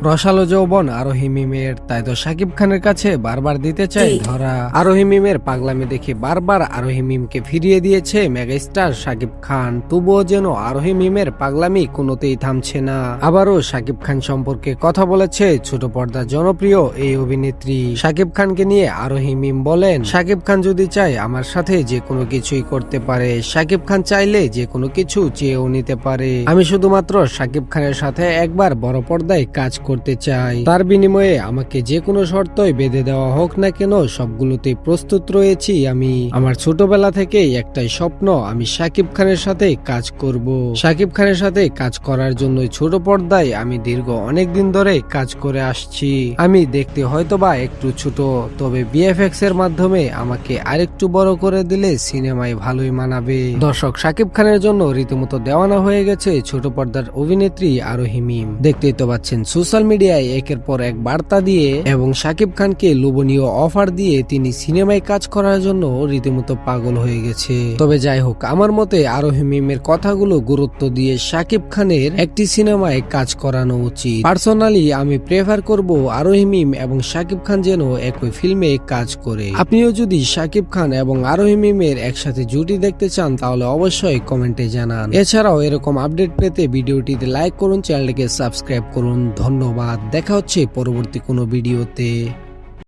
রসালো যৌবন আরোহী মিমের, তাই তো শাকিব খানের কাছে বারবার দিতে চাই ধরা। আরোহী মিমের পাগলামি দেখে বারবার আরোহী মিমকে ফিরিয়ে দিয়েছে মেগাস্টার শাকিব খান, তবুও যেন আরোহী মিমের পাগলামি কোনোতেই থামছে না। আবারও শাকিব খান সম্পর্কে কথা বলেছে ছোট পর্দার জনপ্রিয় এই অভিনেত্রী। শাকিব খানকে নিয়ে আরোহী মিম বলেন, শাকিব খান যদি চায় আমার সাথে যে কোনো কিছুই করতে পারে, শাকিব খান চাইলে যে কোনো কিছু চেয়েও নিতে পারে। আমি শুধুমাত্র শাকিব খানের সাথে একবার বড় পর্দায় কাজ করতে চাই, তার বিনিময়ে আমাকে যে কোনো শর্তই বেঁধে দেওয়া হোক না কেন সবগুলোতে প্রস্তুত রয়েছি আমি। আমার ছোটবেলা থেকেই একটাই স্বপ্ন, আমি শাকিব খানের সাথে কাজ করব। শাকিব খানের সাথে কাজ করার জন্য ছোট পর্দায় আমি দীর্ঘ অনেক দিন ধরে কাজ করে আসছি। আমি দেখতে হয়তোবা একটু ছোট, তবে বিএফএক্স এর মাধ্যমে আমাকে আরেকটু বড় করে দিলে সিনেমায় ভালোই মানাবে। দর্শক, শাকিব খানের জন্য রীতিমতো দেওয়ানা হয়ে গেছে ছোট পর্দার অভিনেত্রী আরোহী মিম। দেখতেই তো পাচ্ছেন সোশ্যাল মিডিয়ায় একের পর এক বার্তা দিয়ে এবং শাকিব খানকে লোভনীয় অফার দিয়ে তিনি সিনেমায় কাজ করার জন্য রীতিমতো পাগল হয়ে গেছে। তবে যাই হোক, আমার মতে আরোহী মিমের কথাগুলো গুরুত্ব দিয়ে শাকিব খানের একটি সিনেমায় কাজ করানো উচিত। পার্সোনালি আমি প্রেফার করব আরোহী মিম এবং শাকিব খান যেন একই ফিল্মে কাজ করে। আপনিও যদি শাকিব খান এবং আরোহী মিমের একসাথে জুটি দেখতে চান তাহলে অবশ্যই কমেন্টে জানান। এছাড়াও এরকম আপডেট পেতে ভিডিওটিতে লাইক করুন, চ্যানেলটিকে সাবস্ক্রাইব করুন। ধন্যবাদ, দেখা হচ্ছে পরবর্তী কোনো ভিডিওতে।